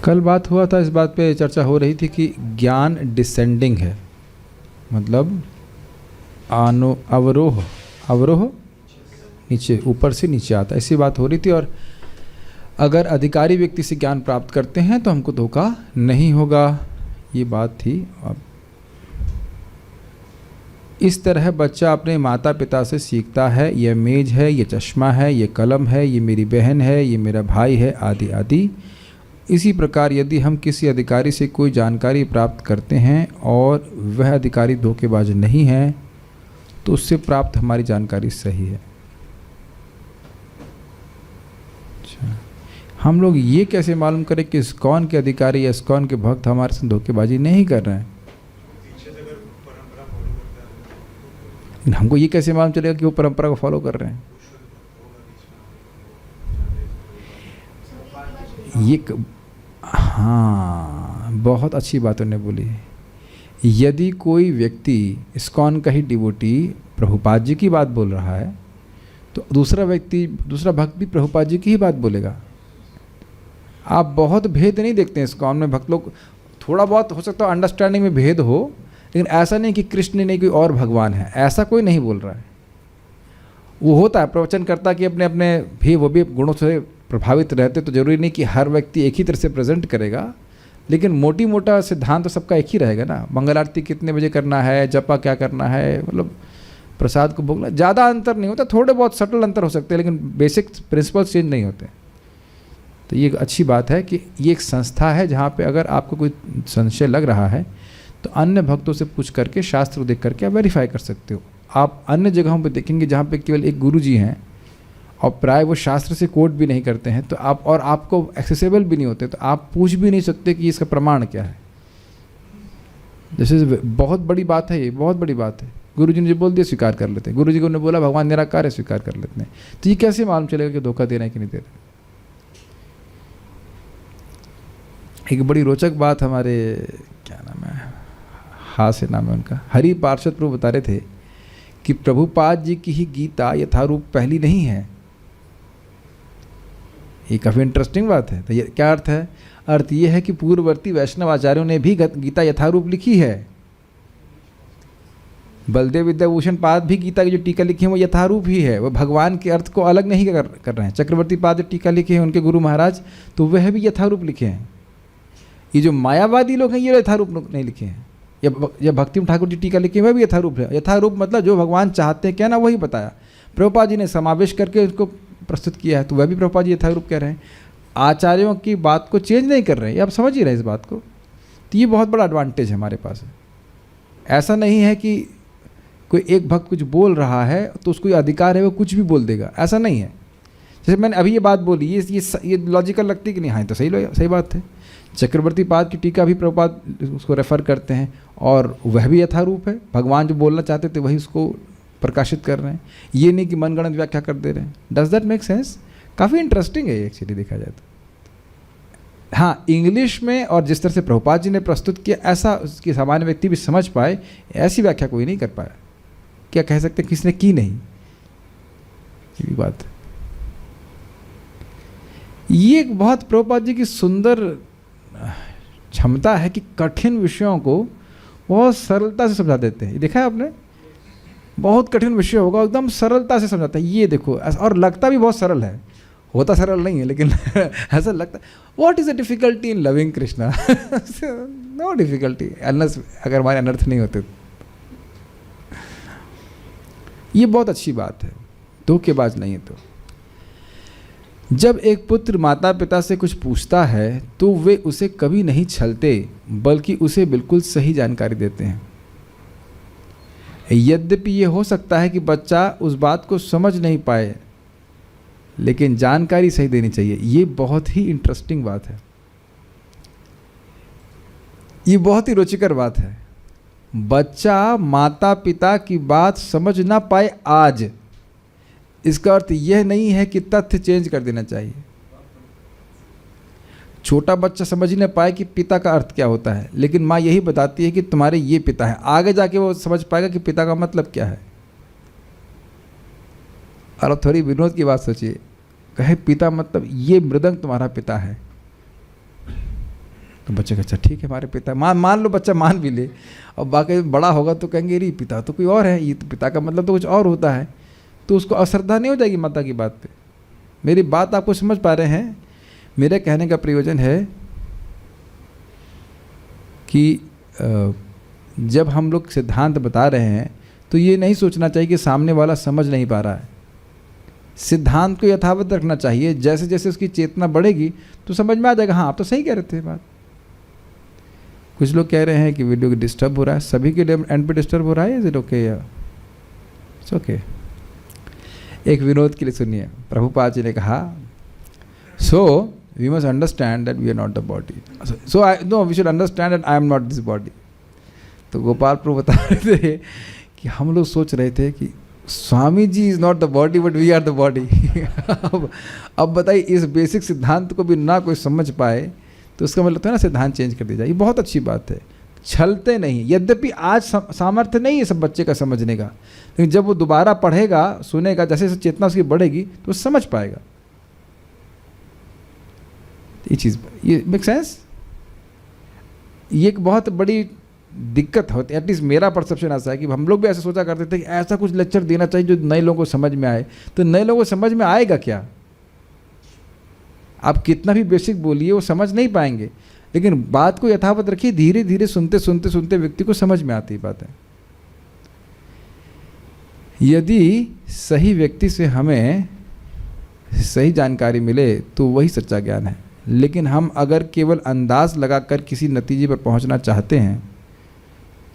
कल बात हुआ था, इस बात पे चर्चा हो रही थी कि ज्ञान डिसेंडिंग है, मतलब अवरोह अवरोह नीचे, ऊपर से नीचे आता, ऐसी बात हो रही थी। और अगर अधिकारी व्यक्ति से ज्ञान प्राप्त करते हैं तो हमको धोखा नहीं होगा, ये बात थी। अब इस तरह बच्चा अपने माता पिता से सीखता है, यह मेज है, ये चश्मा है, ये कलम है, ये मेरी बहन है, ये मेरा भाई है, आदि आदि। इसी प्रकार यदि हम किसी अधिकारी से कोई जानकारी प्राप्त करते हैं और वह अधिकारी धोखेबाज नहीं है तो उससे प्राप्त हमारी जानकारी सही है। अच्छा, हम लोग ये कैसे मालूम करें कि इस्कॉन के अधिकारी या इस्कॉन के भक्त हमारे साथ धोखेबाजी नहीं कर रहे हैं? हमको ये कैसे मालूम चलेगा कि वो परंपरा को फॉलो कर रहे हैं? हाँ, बहुत अच्छी बात उन्होंने बोली। यदि कोई व्यक्ति इस्कॉन का ही डिवोटी प्रभुपाद जी की बात बोल रहा है तो दूसरा भक्त भी प्रभुपाद जी की ही बात बोलेगा। आप बहुत भेद नहीं देखते हैं इस्कॉन में, भक्त लोग थोड़ा बहुत हो सकता है अंडरस्टैंडिंग में भेद हो, लेकिन ऐसा नहीं कि कृष्ण नहीं कोई और भगवान है, ऐसा कोई नहीं बोल रहा है। वो होता है प्रवचनकर्ता कि अपने अपने भी वो भी गुणों से प्रभावित रहते, तो जरूरी नहीं कि हर व्यक्ति एक ही तरह से प्रेजेंट करेगा, लेकिन मोटी मोटा सिद्धांत तो सबका एक ही रहेगा ना। मंगल आरती कितने बजे करना है, जपा क्या करना है, मतलब प्रसाद को भोगना, ज़्यादा अंतर नहीं होता, थोड़े बहुत सटल अंतर हो सकते हैं, लेकिन बेसिक प्रिंसिपल चेंज नहीं होते। तो ये अच्छी बात है कि ये एक संस्था है जहाँ पे अगर आपको कोई संशय लग रहा है तो अन्य भक्तों से पूछ करके, शास्त्र देख करके आप वेरीफाई कर सकते हो। आप अन्य जगहों पे देखेंगे जहाँ पे केवल एक गुरु जी हैं और प्राय वो शास्त्र से कोट भी नहीं करते हैं, तो आप और आपको एक्सेसिबल भी नहीं होते, तो आप पूछ भी नहीं सकते कि इसका प्रमाण क्या है। जैसे बहुत बड़ी बात है, ये बहुत बड़ी बात है। गुरु जी ने जो बोल दिया स्वीकार कर लेते हैं, गुरु जी को ने बोला भगवान निराकार है, स्वीकार कर लेते हैं। तो ये कैसे मालूम चलेगा कि धोखा दे रहे हैं कि नहीं दे रहे? एक बड़ी रोचक बात हमारे क्या नाम है, हाँ से नाम है उनका, हरि पार्षद प्रभु बता रहे थे कि प्रभुपाद जी की ही गीता यथारूप पहली नहीं है। ये काफ़ी इंटरेस्टिंग बात है। तो ये क्या अर्थ है? अर्थ ये है कि पूर्ववर्ती वैष्णव आचार्यों ने भी गीता यथारूप लिखी है। बलदेव विद्याभूषण पाद भी गीता की जो टीका लिखी है वो यथारूप ही है, वो भगवान के अर्थ को अलग नहीं कर रहे हैं। चक्रवर्ती पाद जो टीका लिखे हैं उनके गुरु महाराज, तो वह भी यथारूप लिखे हैं। ये जो मायावादी लोग हैं ये यथारूप नहीं लिखे हैं। या भक्तिम ठाकुर जी टीका लिखे वह भी यथारूप है। यथारूप मतलब जो भगवान चाहते हैं क्या ना वही बताया। प्रभुपाद जी ने समावेश करके उसको प्रस्तुत किया है, तो वह भी प्रभुपाद जी यथारूप कह रहे हैं। आचार्यों की बात को चेंज नहीं कर रहे हैं, ये आप समझ ही रहे हैं इस बात को। तो ये बहुत बड़ा एडवांटेज है हमारे पास। ऐसा नहीं है कि कोई एक भक्त कुछ बोल रहा है तो उसको अधिकार है वो कुछ भी बोल देगा, ऐसा नहीं है। जैसे मैंने अभी ये बात बोली, ये लॉजिकल लगती है कि नहीं? हाँ, तो सही बात है। चक्रवर्ती पाद की टीका भी प्रभुपाद उसको रेफर करते हैं और वह भी यथारूप है। भगवान जो बोलना चाहते थे वही उसको प्रकाशित कर रहे हैं, ये नहीं कि मनगढ़ंत व्याख्या कर दे रहे हैं। Does that make sense? काफ़ी इंटरेस्टिंग है ये एक्चुअली देखा जाए तो। हाँ, इंग्लिश में और जिस तरह से प्रभुपाद जी ने प्रस्तुत किया ऐसा उसकी सामान्य व्यक्ति भी समझ पाए, ऐसी व्याख्या कोई नहीं कर पाया। क्या कह सकते किसने की नहीं, ये भी बात है। ये एक बहुत प्रभुपाद जी की सुंदर क्षमता है कि कठिन विषयों को बहुत सरलता से समझा देते हैं। देखा है आपने? बहुत कठिन विषय होगा एकदम सरलता से समझाता है। ये देखो, और लगता भी बहुत सरल है, होता सरल नहीं है लेकिन ऐसा लगता है। What is the difficulty in loving Krishna? No difficulty, unless अगर हमारे अनर्थ नहीं होते। ये बहुत अच्छी बात है, धोखेबाज नहीं है। तो जब एक पुत्र माता पिता से कुछ पूछता है तो वे उसे कभी नहीं छलते, बल्कि उसे बिल्कुल सही जानकारी देते हैं। यद्यपि ये हो सकता है कि बच्चा उस बात को समझ नहीं पाए, लेकिन जानकारी सही देनी चाहिए। ये बहुत ही इंटरेस्टिंग बात है, ये बहुत ही रुचिकर बात है। बच्चा माता पिता की बात समझ ना पाए आज, इसका अर्थ यह नहीं है कि तथ्य चेंज कर देना चाहिए। छोटा बच्चा समझ ही ना पाए कि पिता का अर्थ क्या होता है, लेकिन माँ यही बताती है कि तुम्हारे ये पिता है। आगे जाके वो समझ पाएगा कि पिता का मतलब क्या है। और अब थोड़ी विनोद की बात सोचिए, कहे पिता मतलब ये मृदंग तुम्हारा पिता है, तो बच्चे का अच्छा ठीक है हमारे पिता, मान लो बच्चा मान भी ले, और बाकी बड़ा होगा तो कहेंगे अरे पिता तो कोई और है, ये तो पिता का मतलब तो कुछ और होता है, तो उसको अश्रद्धा नहीं हो जाएगी माता की बात पे। मेरी बात आपको समझ पा रहे हैं? मेरे कहने का प्रयोजन है कि जब हम लोग सिद्धांत बता रहे हैं तो ये नहीं सोचना चाहिए कि सामने वाला समझ नहीं पा रहा है। सिद्धांत को यथावत रखना चाहिए, जैसे जैसे उसकी चेतना बढ़ेगी तो समझ में आ जाएगा, हाँ आप तो सही कह रहे थे बात। कुछ लोग कह रहे हैं कि वीडियो डिस्टर्ब हो रहा है, सभी के लिए एंड पे डिस्टर्ब हो रहा है, is it okay? It's okay. एक विनोद के लिए सुनिए, प्रभुपाद जी ने कहा, so we must understand that we are not the body, so I know we should understand that I am not this body. तो गोपाल प्रभु बता रहे थे कि हम लोग सोच रहे थे कि Swami ji is not the body but we are the body. अब बताइए, इस बेसिक सिद्धांत को भी ना कोई समझ पाए तो उसका मतलब है ना सिद्धांत चेंज कर दिया जाए। ये बहुत अच्छी बात है, छलते नहीं। यद्यपि आज सामर्थ्य नहीं है सब बच्चे का समझने का, लेकिन जब वो दोबारा पढ़ेगा, सुनेगा, जैसे जैसे चेतना उसकी बढ़ेगी तो वो समझ पाएगा। ये चीज़, ये मेक सेंस? ये एक बहुत बड़ी दिक्कत होती है, एटलीस्ट मेरा परसेप्शन ऐसा है कि हम लोग भी ऐसा सोचा करते थे कि ऐसा कुछ लेक्चर देना चाहिए जो नए लोगों को समझ में आए। तो नए लोगों को समझ में आएगा क्या? आप कितना भी बेसिक बोलिए वो समझ नहीं पाएंगे, लेकिन बात को यथावत रखिए, धीरे धीरे सुनते सुनते सुनते व्यक्ति को समझ में आती बात है। यदि सही व्यक्ति से हमें सही जानकारी मिले तो वही सच्चा ज्ञान है, लेकिन हम अगर केवल अंदाज लगाकर किसी नतीजे पर पहुंचना चाहते हैं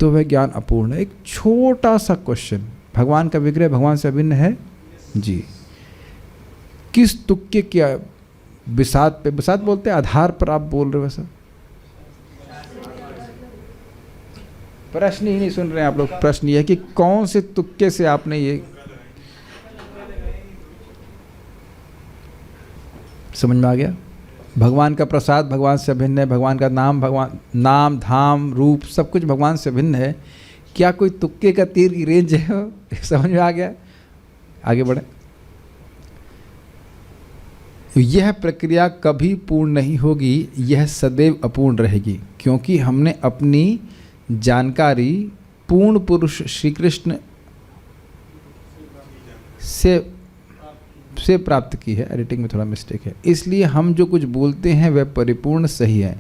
तो वह ज्ञान अपूर्ण है। एक छोटा सा क्वेश्चन, भगवान का विग्रह भगवान से अभिन्न है जी, किस तुक्के क्या बिसात पे, बिसात बोलते हैं, आधार पर आप बोल रहे हो? वैसा प्रश्न ही नहीं सुन रहे हैं आप लोग। प्रश्न यह है कि कौन से तुक्के से आपने ये समझ में आ गया? भगवान का प्रसाद भगवान से अभिन्न है, भगवान का नाम, भगवान नाम धाम रूप सब कुछ भगवान से अभिन्न है। क्या कोई तुक्के का तीर की रेंज है? समझ में आ गया? आगे बढ़े। यह प्रक्रिया कभी पूर्ण नहीं होगी, यह सदैव अपूर्ण रहेगी, क्योंकि हमने अपनी जानकारी पूर्ण पुरुष श्री कृष्ण से प्राप्त की है। एडिटिंग में थोड़ा मिस्टेक है, इसलिए हम जो कुछ बोलते हैं वह परिपूर्ण सही है।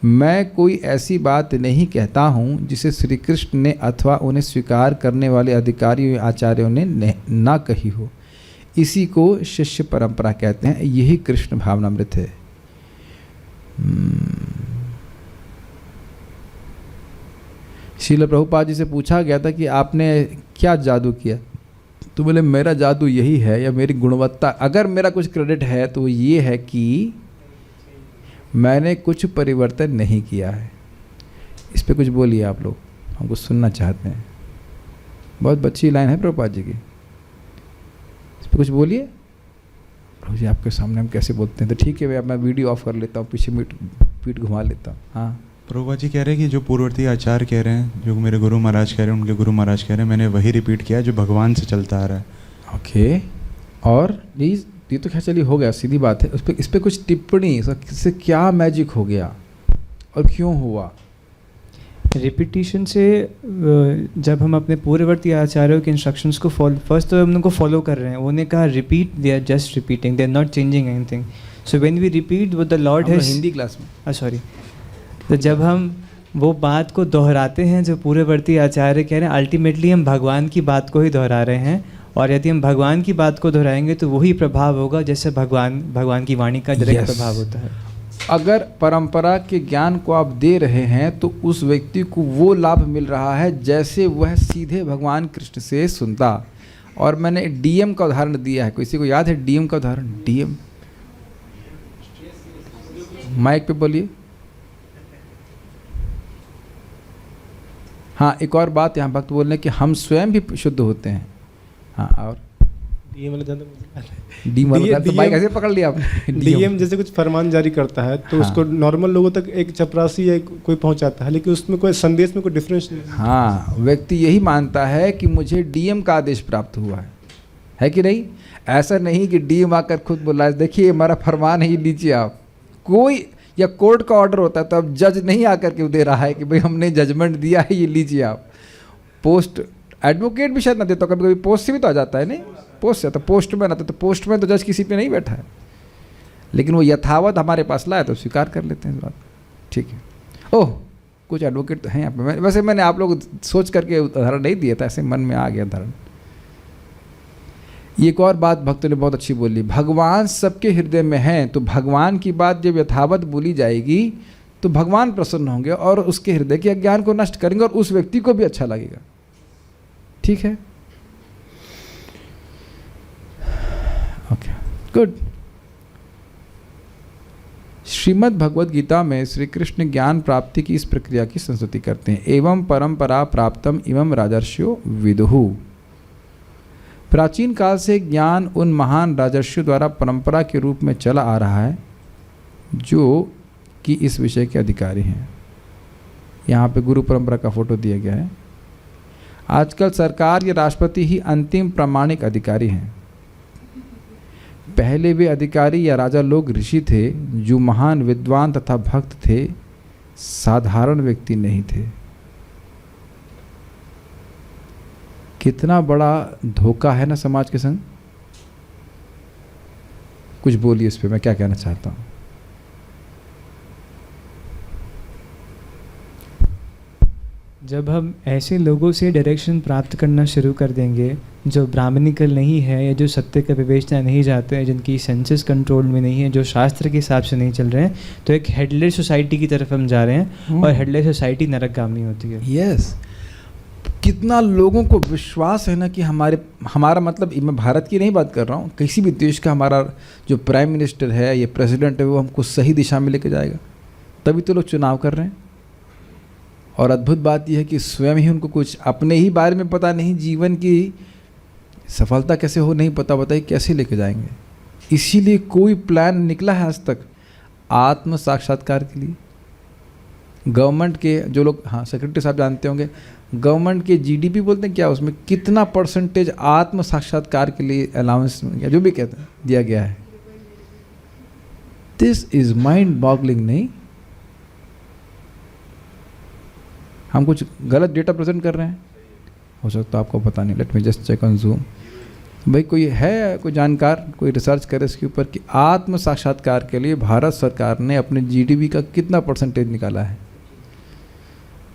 मैं कोई ऐसी बात नहीं कहता हूँ जिसे श्री कृष्ण ने अथवा उन्हें स्वीकार करने वाले अधिकारियों आचार्यों ने ना कही हो। इसी को शिष्य परंपरा कहते हैं, यही कृष्ण भावनामृत है। श्रील प्रभुपाद जी से पूछा गया था कि आपने क्या जादू किया, तो बोले मेरा जादू यही है, या मेरी गुणवत्ता, अगर मेरा कुछ क्रेडिट है तो ये है कि मैंने कुछ परिवर्तन नहीं किया है। इस पे कुछ बोलिए आप लोग, हम कुछ सुनना चाहते हैं। बहुत अच्छी लाइन है प्रभुपाद जी की, इस पे कुछ बोलिए। प्रभु जी आपके सामने हम कैसे बोलते हैं? तो ठीक है भैया, मैं वीडियो ऑफ कर लेता हूँ, पीछे पीठ घुमा लेता हूँ। हाँ प्रभुपाद जी कह रहे हैं कि जो पूर्ववर्ती आचार्य कह रहे हैं, जो मेरे गुरु महाराज कह रहे हैं, उनके गुरु महाराज कह रहे हैं, मैंने वही रिपीट किया जो भगवान से चलता आ रहा है। ओके, और ये तो क्या चलिए हो गया, सीधी बात है। इस पर कुछ टिप्पणी, इससे क्या मैजिक हो गया और क्यों हुआ? रिपीटिशन से जब हम अपने पूर्ववर्ती आचार्यों के इंस्ट्रक्शंस को फर्स्ट तो हम उनको फॉलो कर रहे हैं, उन्होंने कहा repeat, they are just repeating, they are not changing anything. So when we repeat what the lord has, Hindi class में सॉरी, तो जब हम वो बात को दोहराते हैं जो पूर्ववर्ती आचार्य कह रहे हैं, अल्टीमेटली हम भगवान की बात को ही दोहरा रहे हैं। और यदि हम भगवान की बात को दोहराएंगे तो वही प्रभाव होगा जैसे भगवान की वाणी का डायरेक्ट प्रभाव होता है। अगर परंपरा के ज्ञान को आप दे रहे हैं तो उस व्यक्ति को वो लाभ मिल रहा है जैसे वह सीधे भगवान कृष्ण से सुनता। और मैंने डीएम का उदाहरण दिया है, किसी को याद है डीएम का उदाहरण? डीएम, माइक पे बोलिए। हाँ, एक और बात यहाँ भक्त बोलने कि हम स्वयं भी शुद्ध होते हैं। हाँ, और डीएम वाला तो माइक ऐसे पकड़ लिया आपने। डीएम जैसे कुछ फरमान जारी करता है तो उसको नॉर्मल लोगों तक एक चपरासी या कोई पहुंचाता है, लेकिन उसमें कोई संदेश में कोई डिफरेंस नहीं। हाँ, व्यक्ति यही मानता है कि मुझे डीएम का आदेश प्राप्त हुआ है कि नहीं? ऐसा नहीं कि डीएम आकर खुद बोला देखिए हमारा फरमान है, ये लीजिए आप। कोई या कोर्ट का ऑर्डर होता है तो अब जज नहीं आकर के दे रहा है कि भाई हमने जजमेंट दिया है, ये लीजिए आप। पोस्ट एडवोकेट भी शायद ना देता, कभी कभी पोस्ट से भी तो आ जाता है, नहीं पोस्ट से, तो पोस्टमैन आता है, तो पोस्टमैन तो जज किसी पे नहीं बैठा है, लेकिन वो यथावत हमारे पास लाया तो स्वीकार कर लेते हैं इस बात। ठीक है, ओह कुछ एडवोकेट तो हैं यहाँ पे, वैसे मैंने आप लोग सोच करके उदाहरण नहीं दिया था, ऐसे मन में आ गया उदाहरण। एक और बात भक्तों ने बहुत अच्छी बोली, भगवान सबके हृदय में हैं, तो भगवान की बात जब यथावत बोली जाएगी तो भगवान प्रसन्न होंगे और उसके हृदय के अज्ञान को नष्ट करेंगे और उस व्यक्ति को भी अच्छा लगेगा। ठीक है, ओके गुड। श्रीमद् भगवद गीता में श्री कृष्ण ज्ञान प्राप्ति की इस प्रक्रिया की संस्तुति करते हैं। एवं परंपरा प्राप्तम इमं राजर्षियो विदुहु। प्राचीन काल से ज्ञान उन महान राजर्षियों द्वारा परंपरा के रूप में चला आ रहा है जो कि इस विषय के अधिकारी हैं। यहाँ पे गुरु परंपरा का फोटो दिया गया है। आजकल सरकार या राष्ट्रपति ही अंतिम प्रामाणिक अधिकारी हैं। पहले वे अधिकारी या राजा लोग ऋषि थे जो महान विद्वान तथा भक्त थे, साधारण व्यक्ति नहीं थे। कितना बड़ा धोखा है ना समाज के संग। कुछ बोलिए इस पे, मैं क्या कहना चाहता हूँ। जब हम ऐसे लोगों से डायरेक्शन प्राप्त करना शुरू कर देंगे जो ब्राह्मणिकल नहीं है या जो सत्य का विवेचना नहीं जाते हैं, जिनकी सेंसेस कंट्रोल में नहीं है, जो शास्त्र के हिसाब से नहीं चल रहे हैं, तो एक हेडलेस सोसाइटी की तरफ हम जा रहे हैं और हेडलेस सोसाइटी नरकगामी होती है। यस, कितना लोगों को विश्वास है ना कि हमारा मतलब, मैं भारत की नहीं बात कर रहा हूँ, किसी भी देश का हमारा जो प्राइम मिनिस्टर है या प्रेसिडेंट है वो हमको सही दिशा में लेके जाएगा, तभी तो लोग चुनाव कर रहे हैं। और अद्भुत बात यह है कि स्वयं ही उनको कुछ अपने ही बारे में पता नहीं, जीवन की सफलता कैसे हो नहीं पता, बताइए कैसे लेके जाएंगे। इसीलिए कोई प्लान निकला है आज तक आत्म साक्षात्कार के लिए। गवर्नमेंट के जो लोग, हाँ सेक्रेटरी साहब जानते होंगे, गवर्नमेंट के जीडीपी बोलते हैं क्या, उसमें कितना परसेंटेज आत्म साक्षात्कार के लिए अलाउंस या जो भी कहते हैं दिया गया है। This is mind boggling. नहीं, हम कुछ गलत डेटा प्रेजेंट कर रहे हैं, हो सकता है आपको पता नहीं। Let me just check on Zoom. भाई कोई है, कोई जानकार, कोई रिसर्च करे इसके ऊपर कि आत्म साक्षात्कार के लिए भारत सरकार ने अपने जीडीपी का कितना परसेंटेज निकाला है।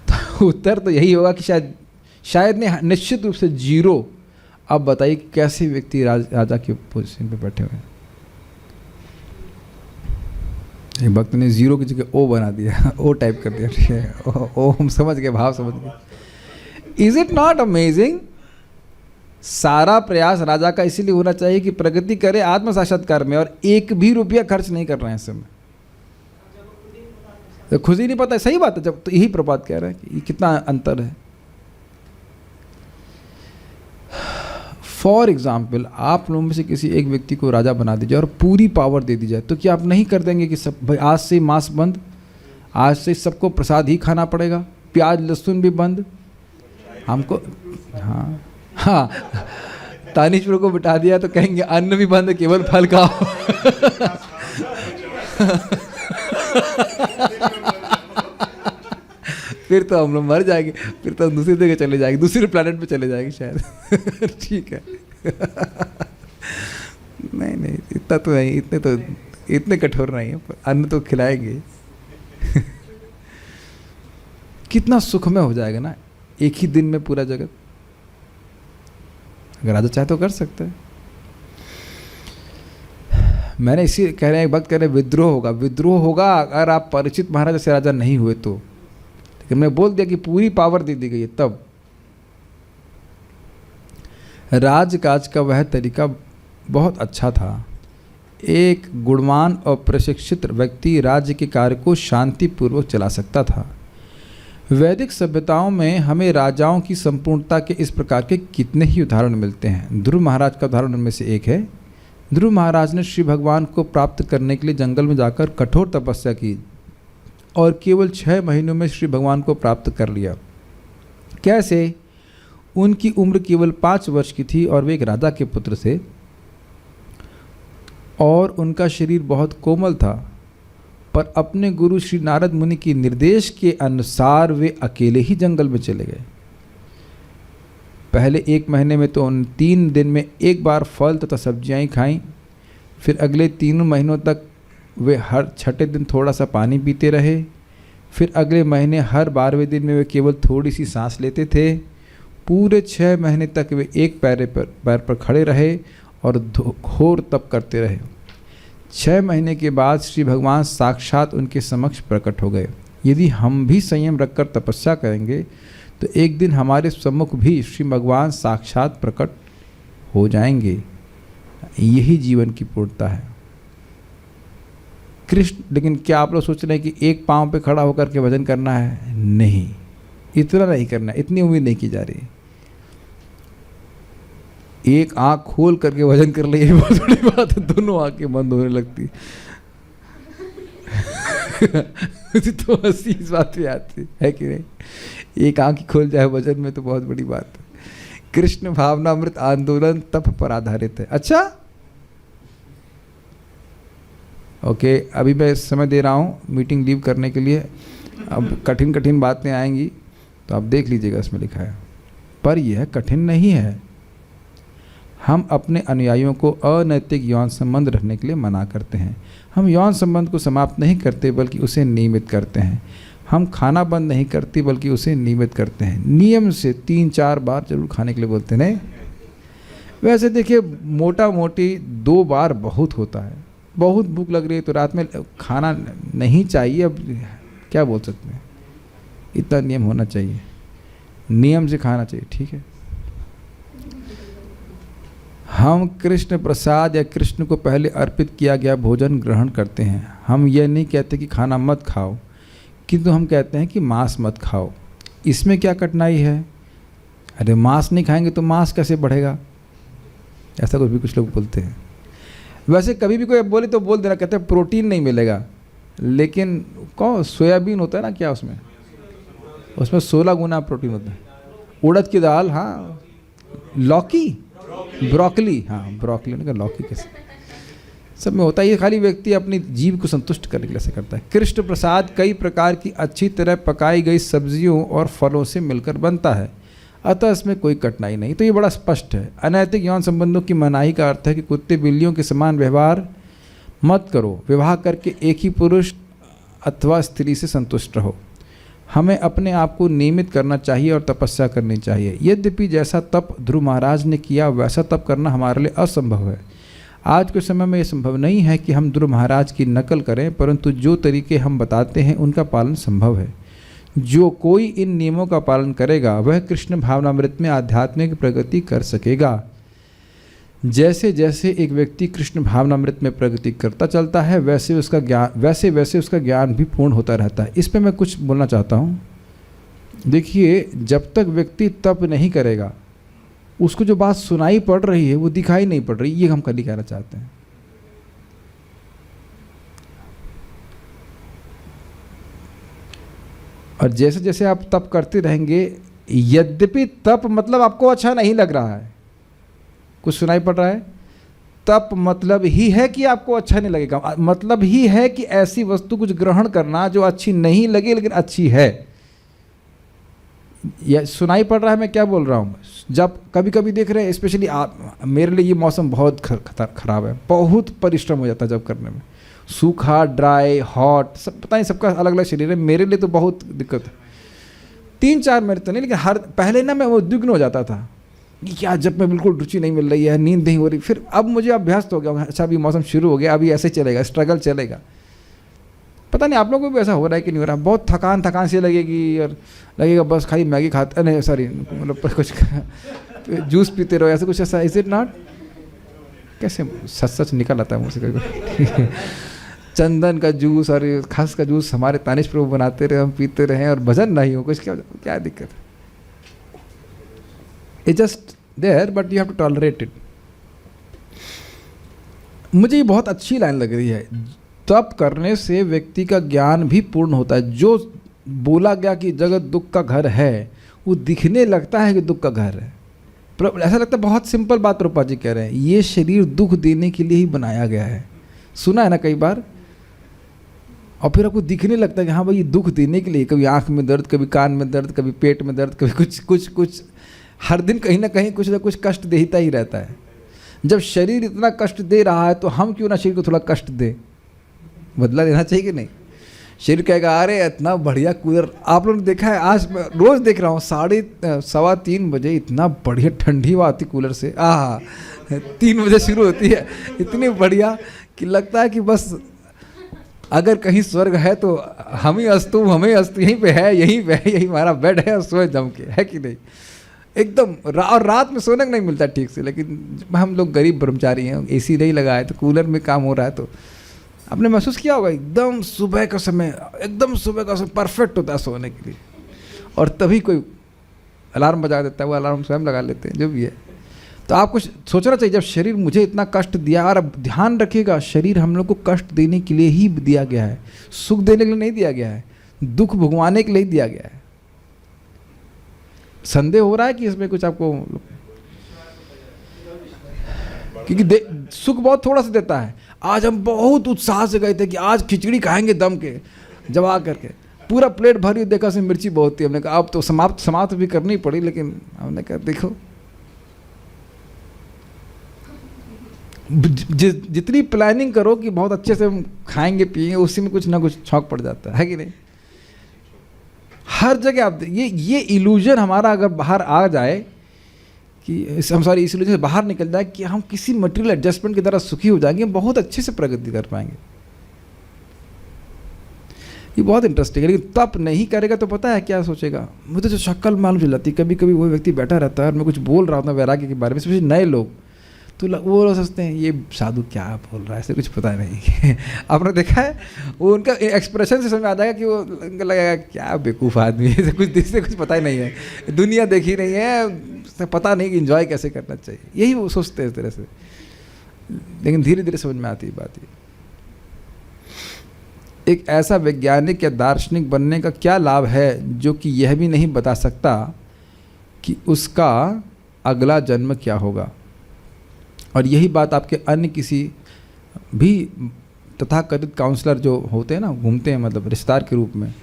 तो उत्तर तो यही होगा कि शायद नहीं, निश्चित रूप से जीरो। अब बताइए कैसे व्यक्ति राजा की पोजीशन पे बैठे हुए हैं। एक भक्त ने जीरो की जगह ओ बना दिया, ओ टाइप कर दिया। ठीक है, ओ हम समझ गए, भाव समझ गए। Is it not amazing? सारा प्रयास राजा का इसीलिए होना चाहिए कि प्रगति करे आत्म साक्षात्कार में, और एक भी रुपया खर्च नहीं कर रहे हैं इस समय। तो खुद ही नहीं पता है, सही बात है। जब तो यही प्रपात कह रहे हैं कि कितना अंतर है। फॉर एग्जाम्पल, आप लोगों में से किसी एक व्यक्ति को राजा बना दीजिए और पूरी पावर दे दी जाए, तो क्या आप नहीं कर देंगे कि सब भाई आज से मांस बंद, आज से सबको प्रसाद ही खाना पड़ेगा, प्याज लहसुन भी बंद हमको। हाँ हाँ, तानीश्वर को बिठा दिया तो कहेंगे अन्न भी बंद, केवल फल खाओ। फिर तो हम लोग मर जाएंगे, फिर तो हम दूसरी जगह चले जाएंगे, दूसरे प्लेनेट पे चले जाएंगे शायद। ठीक है। नहीं नहीं, इतना तो नहीं, इतने कठोर नहीं है, अन्न तो खिलाएंगे। कितना सुखमय हो जाएगा ना एक ही दिन में पूरा जगत। अगर राजा चाहे तो कर सकता है। मैंने इसी कह रहे हैं, भक्त कह रहे हैं विद्रोह होगा अगर आप परीक्षित महाराज से राजा नहीं हुए तो। लेकिन मैं बोल दिया कि पूरी पावर दे दी गई है तब। राजकाज का वह तरीका बहुत अच्छा था। एक गुणवान और प्रशिक्षित व्यक्ति राज्य के कार्य को शांतिपूर्वक चला सकता था। वैदिक सभ्यताओं में हमें राजाओं की संपूर्णता के इस प्रकार के कितने ही उदाहरण मिलते हैं। ध्रुव महाराज का उदाहरण उनमें से एक है। ध्रुव महाराज ने श्री भगवान को प्राप्त करने के लिए जंगल में जाकर कठोर तपस्या की और केवल 6 महीनों में श्री भगवान को प्राप्त कर लिया। कैसे? उनकी उम्र केवल 5 वर्ष की थी और वे एक राजा के पुत्र थे और उनका शरीर बहुत कोमल था पर अपने गुरु श्री नारद मुनि के निर्देश के अनुसार वे अकेले ही जंगल में चले गए। पहले 1 महीने में तो उन 3 दिन में एक बार फल तथा सब्जियां ही खाईं। फिर अगले 3 महीनों तक वे हर छठे दिन थोड़ा सा पानी पीते रहे। फिर अगले महीने हर 12वें दिन में वे केवल थोड़ी सी सांस लेते थे। पूरे 6 महीने तक वे एक पैर पर खड़े रहे और घोर तप करते रहे। 6 महीने के बाद श्री भगवान साक्षात उनके समक्ष प्रकट हो गए। यदि हम भी संयम रखकर तपस्या करेंगे तो एक दिन हमारे सम्मुख भी श्री भगवान साक्षात प्रकट हो जाएंगे। यही जीवन की पूर्णता है कृष्ण। लेकिन क्या आप लोग सोच रहे हैं कि एक पांव पे खड़ा होकर के भजन करना है? नहीं, इतना नहीं करना, इतनी उम्मीद नहीं की जा रही। एक आंख खोल करके भजन कर ले, ये बहुत बड़ी बात है। दोनों आंखें बंद होने लगती तो हंसी इस बात पे आती है कि नहीं? एक आंख ही खोल जाए भजन में तो बहुत बड़ी बात है। कृष्ण भावनामृत आंदोलन तप पर आधारित है। अच्छा ओके, अभी मैं समय दे रहा हूँ मीटिंग लीव करने के लिए। अब कठिन कठिन बातें आएंगी तो आप देख लीजिएगा, इसमें लिखा है। पर यह कठिन नहीं है। हम अपने अनुयायियों को अनैतिक यौन संबंध रखने के लिए मना करते हैं। हम यौन संबंध को समाप्त नहीं करते बल्कि उसे नियमित करते हैं। हम खाना बंद नहीं करते बल्कि उसे नियमित करते हैं। नियम से 3-4 बार जरूर खाने के लिए बोलते हैं। नहीं, वैसे देखिए मोटा मोटी 2 बार बहुत होता है। बहुत भूख लग रही है तो रात में खाना नहीं चाहिए, अब क्या बोल सकते हैं, इतना नियम होना चाहिए, नियम से खाना चाहिए, ठीक है। हम कृष्ण प्रसाद या कृष्ण को पहले अर्पित किया गया भोजन ग्रहण करते हैं। हम यह नहीं कहते कि खाना मत खाओ, किंतु हम कहते हैं कि मांस मत खाओ। इसमें क्या कठिनाई है? अरे मांस नहीं खाएंगे तो मांस कैसे बढ़ेगा, ऐसा कुछ लोग बोलते हैं। वैसे कभी भी कोई बोले तो बोल देना, कहते हैं प्रोटीन नहीं मिलेगा। लेकिन कौन सोयाबीन होता है ना, क्या उसमें 16 गुना प्रोटीन होता है। उड़द की दाल, हाँ, लौकी, ब्रोकली, हाँ ब्रोकली ने कहा लौकी कैसे, सब में होता है। ये खाली व्यक्ति अपनी जीव को संतुष्ट करने के लिए ऐसे करता है। कृष्ण प्रसाद कई प्रकार की अच्छी तरह पकाई गई सब्जियों और फलों से मिलकर बनता है, अतः इसमें कोई कठिनाई नहीं। तो ये बड़ा स्पष्ट है। अनैतिक यौन संबंधों की मनाही का अर्थ है कि कुत्ते बिल्लियों के समान व्यवहार मत करो। विवाह करके एक ही पुरुष अथवा स्त्री से संतुष्ट रहो। हमें अपने आप को नियमित करना चाहिए और तपस्या करनी चाहिए। यद्यपि जैसा तप ध्रुव महाराज ने किया वैसा तप करना हमारे लिए असंभव है। आज के समय में यह संभव नहीं है कि हम ध्रुव महाराज की नकल करें, परंतु जो तरीके हम बताते हैं उनका पालन संभव है। जो कोई इन नियमों का पालन करेगा वह कृष्ण भावनामृत में आध्यात्मिक प्रगति कर सकेगा। जैसे जैसे एक व्यक्ति कृष्ण भावनामृत में प्रगति करता चलता है वैसे वैसे उसका ज्ञान भी पूर्ण होता रहता है। इस पे मैं कुछ बोलना चाहता हूँ। देखिए, जब तक व्यक्ति तप नहीं करेगा उसको जो बात सुनाई पड़ रही है वो दिखाई नहीं पड़ रही, ये हम कल ही कहना चाहते हैं। और जैसे जैसे आप तप करते रहेंगे, यद्यपि तप मतलब आपको अच्छा नहीं लग रहा है, कुछ सुनाई पड़ रहा है, तप मतलब ही है कि आपको अच्छा नहीं लगेगा, मतलब ही है कि ऐसी वस्तु कुछ ग्रहण करना जो अच्छी नहीं लगे लेकिन अच्छी है। यह सुनाई पड़ रहा है मैं क्या बोल रहा हूँ? जब कभी कभी देख रहे हैं, स्पेशली आप, मेरे लिए ये मौसम बहुत खराब है, बहुत परिश्रम हो जाता है जब करने में, सूखा, ड्राई, हॉट, सब पता नहीं, सबका अलग अलग शरीर है। मेरे लिए तो बहुत दिक्कत है। 3-4 महीने तो नहीं, लेकिन पहले ना मैं वो दुग्न हो जाता था कि क्या, जब मैं बिल्कुल रुचि नहीं मिल रही है, नींद नहीं हो रही। फिर अब मुझे अभ्यास तो हो गया, अच्छा अभी मौसम शुरू हो गया, अभी ऐसे चलेगा, स्ट्रगल चलेगा। पता नहीं आप लोगों को भी ऐसा हो रहा है कि नहीं हो रहा? बहुत थकान सी लगेगी और लगेगा बस खाली मैगी खाते, नहीं सॉरी मतलब कुछ जूस पीते रहो, ऐसा कुछ, ऐसा इज इट नॉट? कैसे सच निकल आता है मुझसे कभी चंदन का जूस और खस का जूस हमारे तानिश प्रभु बनाते रहे, हम पीते रहे और भजन नहीं हो, कुछ क्या दिक्कत है? It's just there but you have to tolerate it. मुझे ये बहुत अच्छी लाइन लग रही है। तप करने से व्यक्ति का ज्ञान भी पूर्ण होता है। जो बोला गया कि जगत दुख का घर है, वो दिखने लगता है कि दुख का घर है। ऐसा लगता है, बहुत सिंपल बात प्रभुपाद जी कह रहे हैं, ये शरीर दुख देने के लिए ही बनाया गया है। सुना है ना कई बार? और फिर आपको दिखने लगता है कि हाँ भाई ये दुख देने के लिए, कभी आँख में दर्द, कभी कान में दर्द, कभी पेट में दर्द, कभी कुछ हर दिन कहीं ना कुछ कष्ट देता ही रहता है। जब शरीर इतना कष्ट दे रहा है तो हम क्यों ना शरीर को थोड़ा कष्ट दे, बदला लेना चाहिए कि नहीं। शरीर कहेगा अरे इतना बढ़िया कूलर, आप लोगों ने देखा है, आज मैं रोज़ देख रहा हूँ 2:15 बजे इतना बढ़िया ठंडी हवा आती कूलर से, 3 बजे शुरू होती है, इतनी बढ़िया कि लगता है कि बस अगर कहीं स्वर्ग है तो हम ही अस्तु यहीं पे है, यही हमारा बेड है और सोए जम के, है कि नहीं। एकदम और रात में सोने को नहीं मिलता ठीक से, लेकिन हम लोग गरीब ब्रह्मचारी हैं, एसी नहीं लगा है तो कूलर में काम हो रहा है। तो आपने महसूस किया होगा एकदम सुबह का समय परफेक्ट होता है सोने के लिए, और तभी कोई अलार्म बजा देता है, वो अलार्म स्वयं लगा लेते हैं, जो भी है। तो आपको सोचना चाहिए, जब शरीर मुझे इतना कष्ट दिया, और अब ध्यान रखिएगा शरीर हम लोग को कष्ट देने के लिए ही दिया गया है, सुख देने के लिए नहीं दिया गया है, दुख भुगवाने के लिए दिया गया है। संदेह हो रहा है कि इसमें कुछ आपको, क्योंकि सुख बहुत थोड़ा सा देता है। आज हम बहुत उत्साह से गए थे कि आज खिचड़ी खाएंगे दम के जवा करके, पूरा प्लेट भरी, देखा से मिर्ची बहुत थी, हमने कहा अब तो समाप्त भी करनी पड़ी, लेकिन हमने कहा देखो जितनी प्लानिंग करो कि बहुत अच्छे से हम खाएंगे पिएंगे, उसी में कुछ ना कुछ छौंक पड़ जाता है कि नहीं। हर जगह आप ये इल्यूजन हमारा अगर बाहर आ जाए कि इस इल्यूजन से बाहर निकल जाए कि हम किसी मटेरियल एडजस्टमेंट की तरह सुखी हो जाएंगे, बहुत अच्छे से प्रगति कर पाएंगे। ये बहुत इंटरेस्टिंग है, लेकिन तप नहीं करेगा तो पता है क्या सोचेगा, मुझे जो शक्ल मालूम चल जाती, कभी कभी वो व्यक्ति बैठा रहता है और मैं कुछ बोल रहा होता हूँ वैराग्य के बारे में, स्पेशली नए लोग, तो वो लोग सोचते हैं ये साधु क्या बोल रहा है, ऐसे कुछ पता नहीं। आपने देखा है, वो उनका एक्सप्रेशन से समझ आ जाएगा कि वो उनको लगेगा क्या बेवकूफ़ आदमी है, कुछ पता ही नहीं है, दुनिया देखी नहीं है, पता नहीं कि एंजॉय कैसे करना चाहिए, यही वो सोचते हैं इस तरह से। लेकिन धीरे धीरे समझ में आती है बात। एक ऐसा वैज्ञानिक या दार्शनिक बनने का क्या लाभ है जो कि यह भी नहीं बता सकता कि उसका अगला जन्म क्या होगा। और यही बात आपके अन्य किसी भी तथाकथित काउंसलर जो होते हैं ना, घूमते हैं मतलब रिश्तेदार के रूप में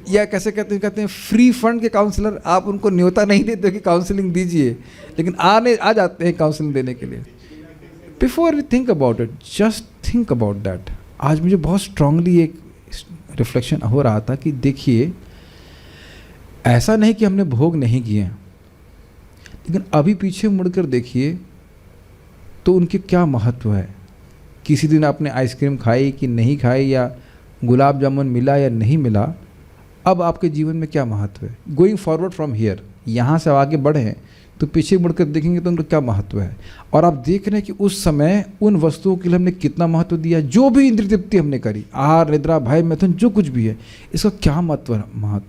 या कैसे कहते हैं फ्री फंड के काउंसलर, आप उनको न्योता नहीं देते कि काउंसलिंग दीजिए, लेकिन आ जाते हैं काउंसलिंग देने के लिए। Before we think about it, just think about that. आज मुझे बहुत स्ट्रांगली एक रिफ्लेक्शन हो रहा था कि देखिए, ऐसा नहीं कि हमने भोग नहीं किए, लेकिन अभी पीछे मुड़कर देखिए तो उनके क्या महत्व है। किसी दिन आपने आइसक्रीम खाई कि नहीं खाई, या गुलाब जामुन मिला या नहीं मिला, अब आपके जीवन में क्या महत्व है। गोइंग फॉरवर्ड फ्रॉम हियर, यहाँ से आगे बढ़े हैं तो पीछे मुड़कर देखेंगे तो उनका क्या महत्व है। और आप देख रहे हैं कि उस समय उन वस्तुओं के लिए हमने कितना महत्व दिया, जो भी इंद्रिय तृप्ति हमने करी, आहार निद्रा भय मैथुन जो कुछ भी है, इसका क्या महत्व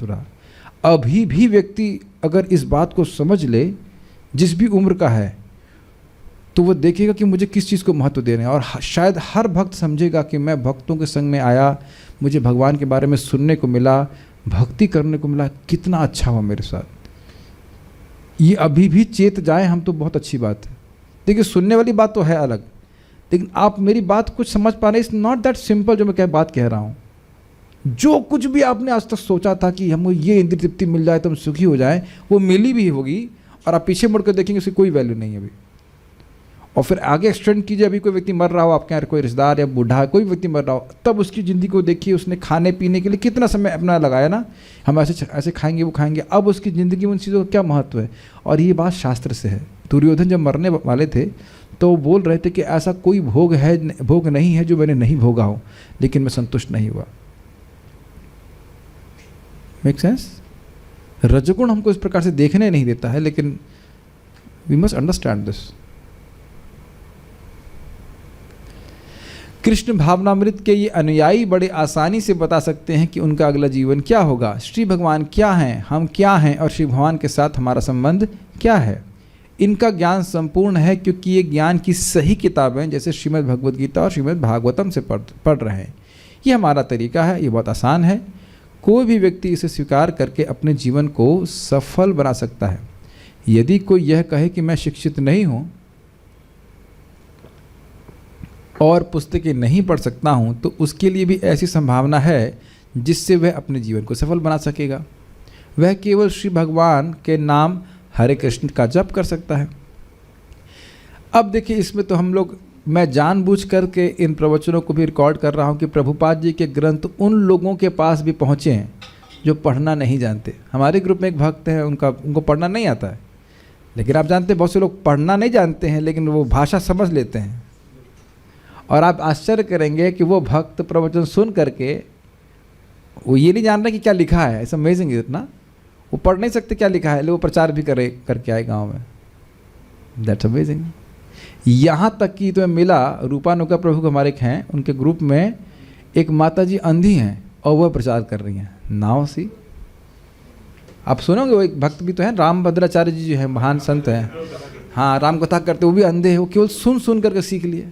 रहा। अभी भी व्यक्ति अगर इस बात को समझ ले, जिस भी उम्र का है, तो वो देखेगा कि मुझे किस चीज़ को महत्व देना है। और शायद हर भक्त समझेगा कि मैं भक्तों के संग में आया, मुझे भगवान के बारे में सुनने को मिला, भक्ति करने को मिला, कितना अच्छा हुआ मेरे साथ। ये अभी भी चेत जाए हम तो बहुत अच्छी बात है। देखिए, सुनने वाली बात तो है अलग, लेकिन आप मेरी बात कुछ समझ पा रहे, इट्स नॉट दैट सिंपल जो मैं बात कह रहा हूँ। जो कुछ भी आपने आज तक सोचा था कि हमको ये इंद्रिय तृप्ति मिल जाए तो हम सुखी हो जाए, वो मिली भी होगी, और आप पीछे मुड़कर देखेंगे उसकी कोई वैल्यू नहीं है अभी। और फिर आगे एक्सटेंड कीजिए, अभी कोई व्यक्ति मर रहा हो आपके यहाँ, कोई रिश्तेदार या बूढ़ा कोई व्यक्ति मर रहा हो, तब उसकी ज़िंदगी को देखिए, उसने खाने पीने के लिए कितना समय अपना लगाया ना, हम ऐसे खाएंगे वो खाएंगे, अब उसकी ज़िंदगी में उन चीज़ों का क्या महत्व है। और ये बात शास्त्र से है। दुर्योधन जब मरने वाले थे तो वो बोल रहे थे कि ऐसा कोई भोग नहीं है जो मैंने नहीं भोगा हो, लेकिन मैं संतुष्ट नहीं हुआ। Make sense? रजगुण हमको इस प्रकार से देखने नहीं देता है, लेकिन we must understand this. Krishna भावनामृत के ये अनुयायी बड़े आसानी से बता सकते हैं कि उनका अगला जीवन क्या होगा, श्री भगवान क्या हैं, हम क्या हैं, और श्री भगवान के साथ हमारा संबंध क्या है। इनका ज्ञान संपूर्ण है क्योंकि ये ज्ञान की सही किताबें जैसे श्रीमद् भगवद गीता और श्रीमद् भागवतम से पढ़ रहे हैं। ये हमारा तरीका है, ये बहुत आसान है। कोई भी व्यक्ति इसे स्वीकार करके अपने जीवन को सफल बना सकता है। यदि कोई यह कहे कि मैं शिक्षित नहीं हूँ, और पुस्तकें नहीं पढ़ सकता हूँ तो उसके लिए भी ऐसी संभावना है जिससे वह अपने जीवन को सफल बना सकेगा। वह केवल श्री भगवान के नाम हरे कृष्ण का जप कर सकता है। अब देखिए, इसमें तो हम लोग, मैं जानबूझ करके इन प्रवचनों को भी रिकॉर्ड कर रहा हूँ कि प्रभुपाद जी के ग्रंथ उन लोगों के पास भी पहुँचे हैं जो पढ़ना नहीं जानते। हमारे ग्रुप में एक भक्त हैं, उनको पढ़ना नहीं आता है, लेकिन आप जानते हैं बहुत से लोग पढ़ना नहीं जानते हैं लेकिन वो भाषा समझ लेते हैं। और आप आश्चर्य करेंगे कि वो भक्त प्रवचन सुन करके वो ये नहीं जान रहे कि क्या लिखा है। इट्स अमेजिंग इतना, वो पढ़ नहीं सकते क्या लिखा है, लेकिन वो प्रचार भी करके आए गाँव में। That's amazing. यहाँ तक कि तुम्हें मिला, रूपानुका प्रभु हमारे एक हैं, उनके ग्रुप में एक माता जी अंधी हैं और वह प्रचार कर रही हैं। नाव सी आप सुनोगे, वो एक भक्त भी तो हैं, रामभद्राचार्य जी जो है, महान संत हैं, हाँ, राम कथा करते, वो भी अंधे हैं, वो केवल सुन सुन करके सीख लिए।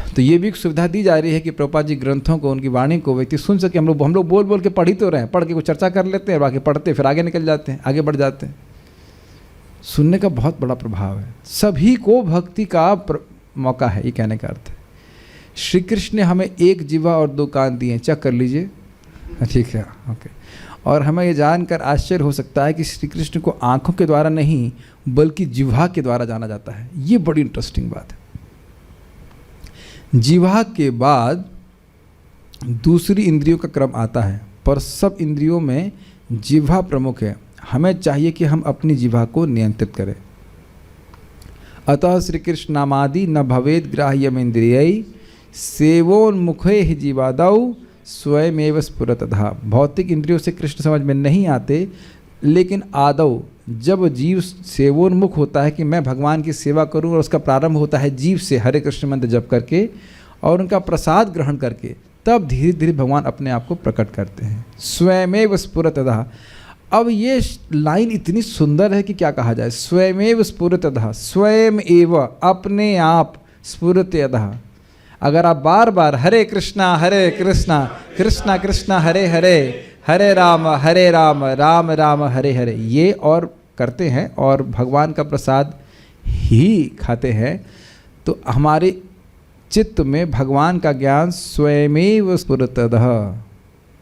तो ये भी एक सुविधा दी जा रही है कि प्रभुपाद जी ग्रंथों को, उनकी वाणी को व्यक्ति सुन सके। हम लोग बोल बोल के पढ़ ही तो रहे हैं, पढ़ के कुछ चर्चा कर लेते हैं, बाकी पढ़ते फिर आगे निकल जाते हैं, आगे बढ़ जाते हैं। सुनने का बहुत बड़ा प्रभाव है। सभी को भक्ति का मौका है, ये कहने का अर्थ है। श्री कृष्ण ने हमें एक जिह्वा और दो कान दिए, चेक कर लीजिए, ठीक है, ओके। और हमें ये जानकर आश्चर्य हो सकता है कि श्री कृष्ण को आँखों के द्वारा नहीं बल्कि जिह्वा के द्वारा जाना जाता है। ये बड़ी इंटरेस्टिंग बात है। जिह्वा के बाद दूसरी इंद्रियों का क्रम आता है, पर सब इंद्रियों में जिह्वा प्रमुख है। हमें चाहिए कि हम अपनी जिह्वा को नियंत्रित करें। अतः श्री कृष्ण नामादि न भवेद ग्राह्यम इंद्रिय सेवोन्मुखे ही जीवादौ स्वयमेव स्फुरतः। भौतिक इंद्रियों से कृष्ण समझ में नहीं आते, लेकिन आदौ जब जीव सेवोन्मुख होता है कि मैं भगवान की सेवा करूं, और उसका प्रारंभ होता है जीव से हरे कृष्ण मंत्र जप करके और उनका प्रसाद ग्रहण करके, तब धीरे धीरे भगवान अपने आप को प्रकट करते हैं। स्वयमेव स्फुरतः। अब ये लाइन इतनी सुंदर है कि क्या कहा जाए। स्वयमेव स्फुरतः, स्वयं एव, अपने आप, स्फुरतः। अगर आप बार बार हरे कृष्णा कृष्णा कृष्णा हरे हरे, हरे राम राम राम हरे हरे, ये और करते हैं और भगवान का प्रसाद ही खाते हैं, तो हमारे चित्त में भगवान का ज्ञान स्वयमेव स्फुरतः।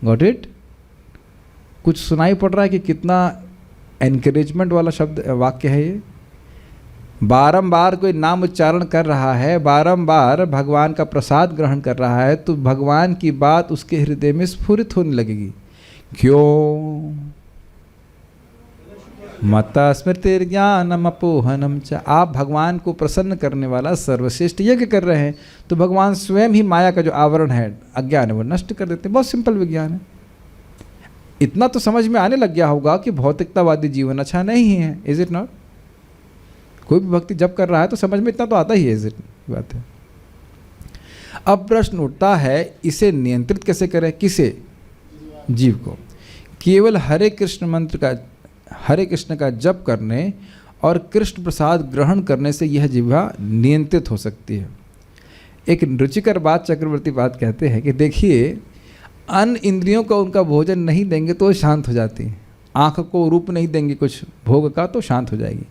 Got it? कुछ सुनाई पड़ रहा है कि कितना एनकरेजमेंट वाला शब्द वाक्य है ये। बारंबार कोई नाम उच्चारण कर रहा है, बारंबार भगवान का प्रसाद ग्रहण कर रहा है, तो भगवान की बात उसके हृदय में स्फुरित होने लगेगी। क्यों? मता स्मृतिर्ज्ञानम अपोहनम च। आप भगवान को प्रसन्न करने वाला सर्वश्रेष्ठ यज्ञ कर रहे हैं, तो भगवान स्वयं ही माया का जो आवरण है, अज्ञान है, वो नष्ट कर देते हैं। बहुत सिंपल विज्ञान है। इतना तो समझ में आने लग गया होगा कि भौतिकतावादी जीवन अच्छा नहीं है। Is it not? कोई भी भक्ति जब कर रहा है तो समझ में इतना तो आता ही है। Is it? बात है। अब प्रश्न उठता है, इसे नियंत्रित कैसे करें? किसे? जीव को। केवल हरे कृष्ण का जप करने और कृष्ण प्रसाद ग्रहण करने से यह जिह्वा नियंत्रित हो सकती है। एक रुचिकर बात चक्रवर्ती बात कहते हैं कि देखिए, अन्य इंद्रियों को उनका भोजन नहीं देंगे तो शांत हो जाती है। आँख को रूप नहीं देंगे कुछ भोग का तो शांत हो जाएगी।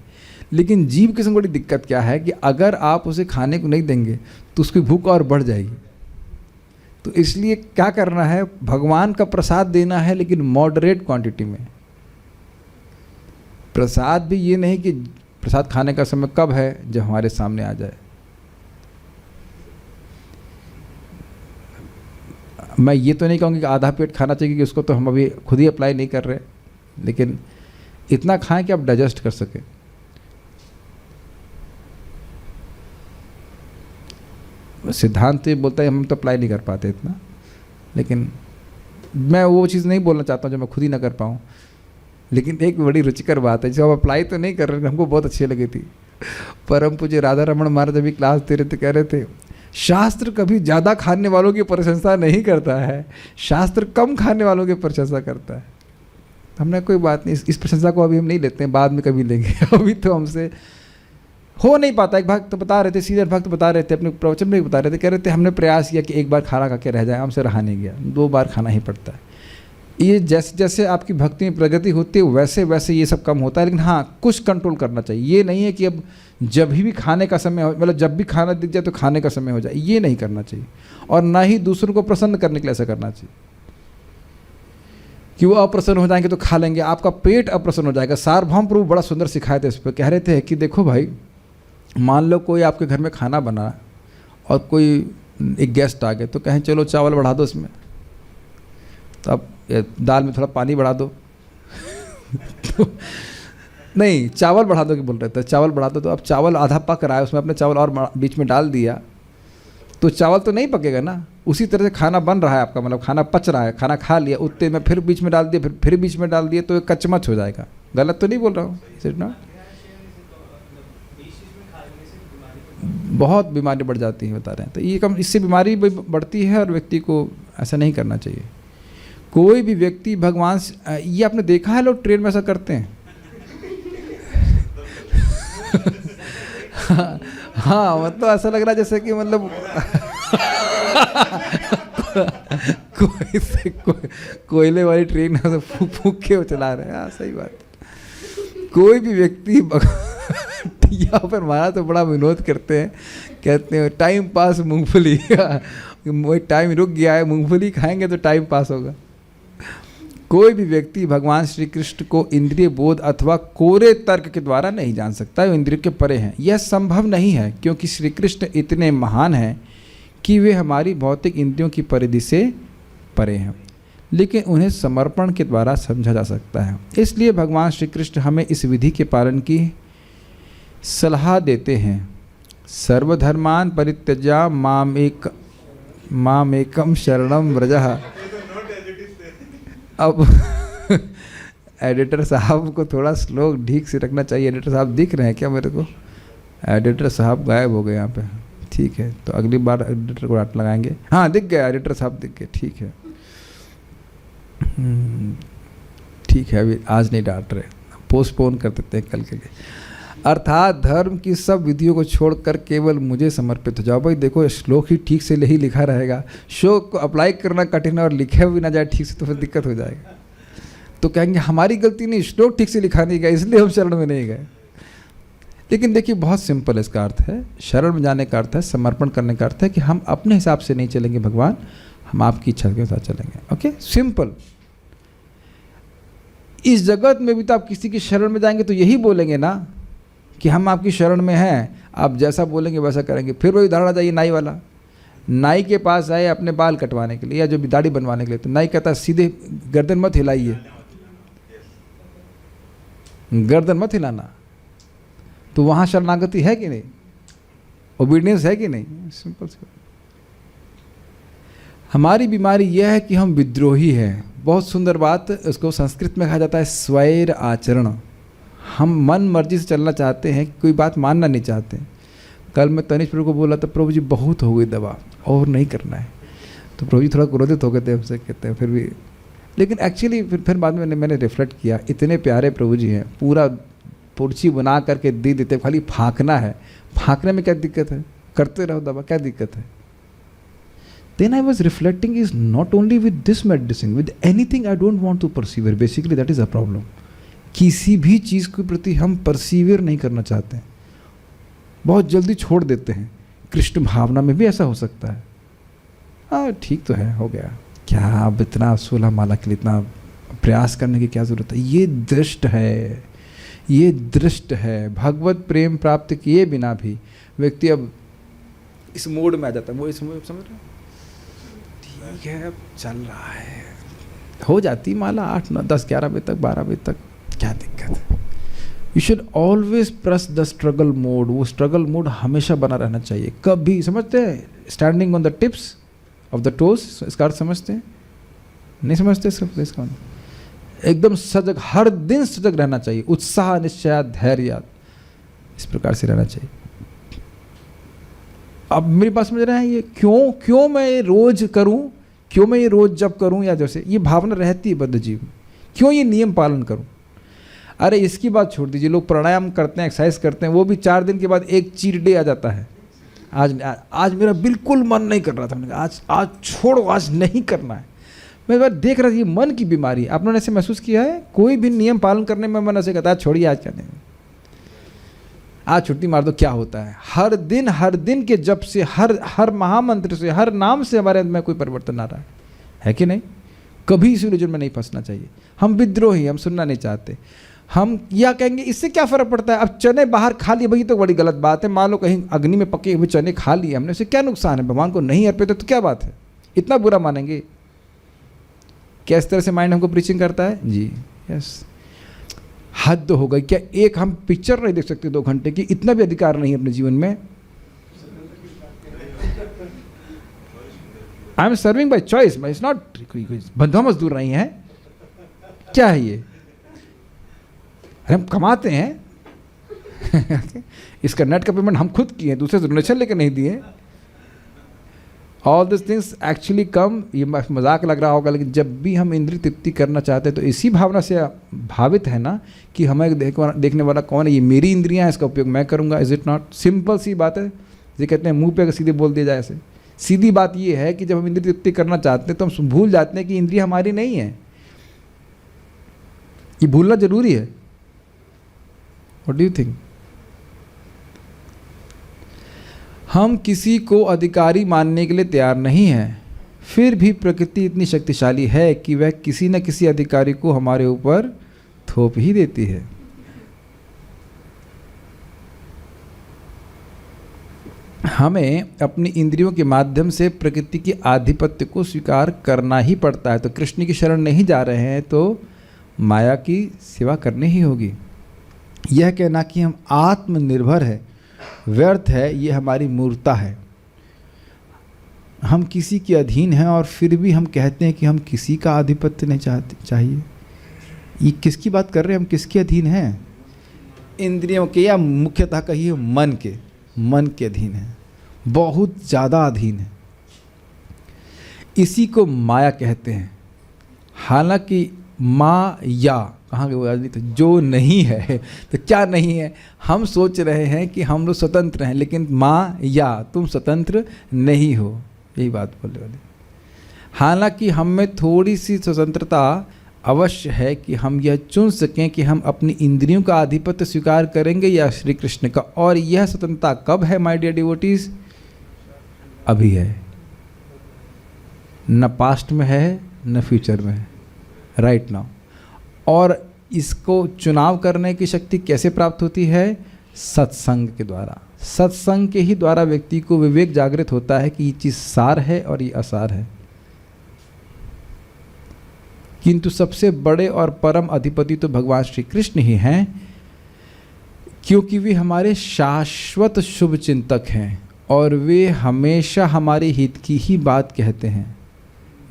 लेकिन जीव की बड़ी दिक्कत क्या है कि अगर आप उसे खाने को नहीं देंगे तो उसकी भूख और बढ़ जाएगी। तो इसलिए क्या करना है? भगवान का प्रसाद देना है, लेकिन मॉडरेट क्वांटिटी में। प्रसाद भी ये नहीं कि प्रसाद खाने का समय कब है, जब हमारे सामने आ जाए। मैं ये तो नहीं कहूँगी कि आधा पेट खाना चाहिए, कि उसको तो हम अभी खुद ही अप्लाई नहीं कर रहे, लेकिन इतना खाएं कि आप डाइजेस्ट कर सकें। सिद्धांत तो ये बोलता है, हम तो अप्लाई नहीं कर पाते इतना, लेकिन मैं वो चीज़ नहीं बोलना चाहता हूँ जो मैं खुद ही ना कर पाऊँ। लेकिन एक बड़ी रुचिकर बात है जो हम अप्लाई तो नहीं कर रहे, हमको बहुत अच्छी लगी थी। परम पूज्य राधा रमण महाराज अभी क्लास दे रहे थे, कह रहे थे शास्त्र कभी ज़्यादा खाने वालों की प्रशंसा नहीं करता है, शास्त्र कम खाने वालों की प्रशंसा करता है। हमने कोई बात नहीं, इस प्रशंसा को अभी हम नहीं लेते हैं, बाद में कभी लेंगे। अभी तो हमसे हो नहीं पाता। एक भक्त बता रहे थे, सीनियर भक्त बता रहे थे, अपने प्रवचन में बता रहे थे, कह रहे थे हमने प्रयास किया कि एक बार खाना खा के रह जाए, हमसे रहा नहीं गया, 2 बार खाना ही पड़ता है। ये जैसे जैसे आपकी भक्ति में प्रगति होती है वैसे वैसे ये सब कम होता है, लेकिन हाँ कुछ कंट्रोल करना चाहिए। ये नहीं है कि अब जब भी खाने का समय हो, मतलब जब भी खाना दिख जाए तो खाने का समय हो जाए, ये नहीं करना चाहिए। और ना ही दूसरों को प्रसन्न करने के लिए ऐसा करना चाहिए कि वो अप्रसन्न हो जाएंगे तो खा लेंगे, आपका पेट अप्रसन्न हो जाएगा। सार्वभौम प्रभु बड़ा सुंदर सिखाए थे इस पर, कह रहे थे कि देखो भाई, मान लो कोई आपके घर में खाना बना और कोई एक गेस्ट आ गए, तो कहें चलो चावल बढ़ा दो इसमें, तो अब दाल में थोड़ा पानी बढ़ा दो तो नहीं, चावल बढ़ा दो कि बोल रहे थे, चावल बढ़ा दो। तो अब चावल आधा पक रहा है, उसमें अपने चावल और बीच में डाल दिया तो चावल तो नहीं पकेगा ना। उसी तरह से खाना बन रहा है आपका, मतलब खाना पच रहा है, खाना खा लिया, उतने में फिर बीच में डाल दिया, फिर बीच में डाल दिए, तो कचमच हो जाएगा। गलत तो नहीं बोल रहा हूँ, इज इट नॉट? बहुत बीमारी बढ़ जाती है, बता रहे हैं। तो ये कम, इससे बीमारी बढ़ती है और व्यक्ति को ऐसा नहीं करना चाहिए। कोई भी व्यक्ति भगवान से, ये आपने देखा है लोग ट्रेन में ऐसा करते हैं हाँ मतलब ऐसा लग रहा है जैसे कि मतलब कोयले वाली ट्रेन है, फूक फूक के वो चला रहे हैं। हाँ सही बात। कोई भी व्यक्ति यहाँ पर हमारा तो बड़ा विनोद करते हैं, कहते हैं टाइम पास मूंगफली टाइम रुक गया है, मूंगफली खाएंगे तो टाइम पास होगा। कोई भी व्यक्ति भगवान श्री कृष्ण को इंद्रिय बोध अथवा कोरे तर्क के द्वारा नहीं जान सकता, वे इंद्रियों के परे हैं। यह संभव नहीं है क्योंकि श्री कृष्ण इतने महान हैं कि वे हमारी भौतिक इंद्रियों की परिधि से परे हैं, लेकिन उन्हें समर्पण के द्वारा समझा जा सकता है। इसलिए भगवान श्री कृष्ण हमें इस विधि के पालन की सलाह देते हैं। सर्वधर्मान परित्यज्य मामेकम शरणम व्रजः। अब एडिटर साहब को थोड़ा स्लो ठीक से रखना चाहिए। एडिटर साहब दिख रहे हैं क्या मेरे को? एडिटर साहब गायब हो गए यहाँ पे। ठीक है, तो अगली बार एडिटर को डांट लगाएंगे। हाँ दिख गया, एडिटर साहब दिख गए, ठीक है। ठीक है, अभी आज नहीं डांट रहे, पोस्टपोन कर देते हैं कल के लिए। अर्थात धर्म की सब विधियों को छोड़कर केवल मुझे समर्पित हो जाओ। भाई देखो, श्लोक ही ठीक से ही लिखा रहेगा, श्लोक को अप्लाई करना कठिन है और लिखे भी ना जाए ठीक से तो फिर दिक्कत हो जाएगा। तो कहेंगे हमारी गलती नहीं, श्लोक ठीक से लिखा नहीं गया इसलिए हम शरण में नहीं गए। लेकिन देखिए बहुत सिंपल इसका अर्थ है। शरण में जाने का अर्थ है, समर्पण करने का अर्थ है कि हम अपने हिसाब से नहीं चलेंगे भगवान, हम आपकी इच्छा के साथ चलेंगे। Okay, simple. इस जगत में भी तो आप किसी की शरण में जाएंगे तो यही बोलेंगे ना कि हम आपकी शरण में हैं, आप जैसा बोलेंगे वैसा करेंगे। फिर वही उदाहरण आ जाइए नाई वाला। नाई के पास आए अपने बाल कटवाने के लिए या जो भी दाढ़ी बनवाने के लिए, तो नाई कहता है सीधे गर्दन मत हिलाइए, गर्दन मत हिलाना। तो वहाँ शरणागति है कि नहीं, ओबीडियंस है कि नहीं? सिंपल सी। हमारी बीमारी यह है कि हम विद्रोही हैं। बहुत सुंदर बात, उसको संस्कृत में कहा जाता है स्वैर आचरण। हम मन मर्जी से चलना चाहते हैं, कोई बात मानना नहीं चाहते। कल मैं तनिष प्रभु को बोला तो प्रभु जी बहुत हो गई दवा और नहीं करना है, तो प्रभु जी थोड़ा क्रोधित हो गए थे हमसे, कहते हैं फिर भी। लेकिन एक्चुअली फिर बाद में मैंने रिफ्लेक्ट किया, इतने प्यारे प्रभु जी हैं, पूरा पुर्ची बना करके दे देते, खाली फाँकना है। फाँकने में क्या दिक्कत है, करते रहो दवा, क्या दिक्कत है? Then I was reflecting is not only with this medicine, with anything I don't want to persevere. Basically that is a problem. किसी भी चीज़ के प्रति हम परसीवियर नहीं करना चाहते हैं, बहुत जल्दी छोड़ देते हैं। कृष्ण भावना में भी ऐसा हो सकता है। हाँ ठीक तो है, हो गया, क्या अब इतना 16 माला के लिए इतना प्रयास करने की क्या ज़रूरत है? ये दृष्ट है, ये दृष्ट है। भगवत प्रेम प्राप्त किए बिना भी व्यक्ति अब इस मोड में आ जाता है। वो इस मोड, समझ रहे, ठीक है अब चल रहा है, हो जाती माला 8, 9, 10, 11 बजे तक, 12 बजे तक, क्या दिक्कत है? You should always press the struggle mode. वो स्ट्रगल मोड हमेशा बना रहना चाहिए। कभी, समझते हैं, standing on the tips of the toes, इसका अर्थ समझते हैं? नहीं समझते इसका? एकदम सजग, हर दिन सजग रहना चाहिए। उत्साह, निश्चय, धैर्य, इस प्रकार से रहना चाहिए। अब मेरी बात समझ रहे हैं? ये क्यों मैं ये रोज करूं, क्यों मैं ये रोज जब करूं, या जैसे ये भावना रहती है बद्ध जीव में, क्यों ये नियम पालन करूं? अरे इसकी बात छोड़ दीजिए, लोग प्राणायाम करते हैं, एक्सरसाइज करते हैं, वो भी 4 दिन के बाद एक चीट डे आ जाता है। आज मेरा बिल्कुल मन नहीं कर रहा था, मैंने कहा आज छोड़ो, आज नहीं करना है। मैं बार देख रहा था ये मन की बीमारी, आप लोगों ने ऐसे महसूस किया है? कोई भी नियम पालन करने में मन ऐसे कहता है छोड़िए आज करने में, आज छुट्टी मार दो, क्या होता है? हर दिन के जप से, हर महामंत्र से, हर नाम से हमारे अंदर में कोई परिवर्तन आ रहा है कि नहीं? कभी इस रिलीजन में नहीं फंसना चाहिए। हम विद्रोही, हम सुनना नहीं चाहते। हम क्या कहेंगे इससे क्या फ़र्क पड़ता है? अब चने बाहर खा लिए भाई तो बड़ी गलत बात है। मान लो कहीं अग्नि में पके हुए चने खा लिए हमने, उससे क्या नुकसान है? भगवान को नहीं अर्पित तो क्या बात है? इतना बुरा मानेंगे? क्या इस तरह से माइंड हमको प्रीचिंग करता है? जी यस, हद हो गई। क्या एक हम पिक्चर नहीं देख सकते 2 घंटे की? इतना भी अधिकार नहीं है अपने जीवन में? I am serving by choice, it's not बंधुआ मजदूर नहीं है। क्या है ये? अरे हम कमाते हैं इसका नेट का पेमेंट हम खुद किए, दूसरे से डोनेशन लेकर नहीं दिए। ऑल दिस थिंग्स एक्चुअली कम, ये मजाक लग रहा होगा, लेकिन जब भी हम इंद्रिय तृप्ति करना चाहते हैं तो इसी भावना से भावित है ना कि हमें देखने वाला कौन है, ये मेरी इंद्रियां हैं, इसका उपयोग मैं करूंगा। Is it not? सिंपल सी बात है। ये कहते हैं मुंह पे अगर सीधे बोल दिया जाए ऐसे। सीधी बात ये है कि जब हम इंद्रिय तृप्ति करना चाहते हैं तो हम भूल जाते हैं कि इंद्रिय हमारी नहीं है। ये भूलना जरूरी है। What do you think? हम किसी को अधिकारी मानने के लिए तैयार नहीं हैं, फिर भी प्रकृति इतनी शक्तिशाली है कि वह किसी न किसी अधिकारी को हमारे ऊपर थोप ही देती है। हमें अपनी इंद्रियों के माध्यम से प्रकृति के आधिपत्य को स्वीकार करना ही पड़ता है। तो कृष्ण की शरण नहीं जा रहे हैं तो माया की सेवा करनी ही होगी। यह कहना कि हम आत्मनिर्भर है व्यर्थ है, ये हमारी मूर्खता है। हम किसी के अधीन हैं और फिर भी हम कहते हैं कि हम किसी का आधिपत्य नहीं चाहिए। ये किसकी बात कर रहे हैं? हम किसके अधीन हैं? इंद्रियों के, या मुख्यतः कहिए मन के अधीन है, बहुत ज़्यादा अधीन है। इसी को माया कहते हैं। हालांकि माया कहाँ गए आदमी? तो जो नहीं है। तो क्या नहीं है? हम सोच रहे हैं कि हम लोग स्वतंत्र हैं, लेकिन माया तुम स्वतंत्र नहीं हो, यही बात बोलने वाले। हालांकि हम में थोड़ी सी स्वतंत्रता अवश्य है कि हम यह चुन सकें कि हम अपनी इंद्रियों का आधिपत्य स्वीकार करेंगे या श्री कृष्ण का। और यह स्वतंत्रता कब है माय डियर डिवोटीज? अभी है, न पास्ट में है न फ्यूचर में है, राइट नाउ। और इसको चुनाव करने की शक्ति कैसे प्राप्त होती है? सत्संग के द्वारा। सत्संग के ही द्वारा व्यक्ति को विवेक जागृत होता है कि ये चीज़ सार है और ये असार है। किंतु सबसे बड़े और परम अधिपति तो भगवान श्री कृष्ण ही हैं, क्योंकि वे हमारे शाश्वत शुभ चिंतक हैं और वे हमेशा हमारे हित की ही बात कहते हैं।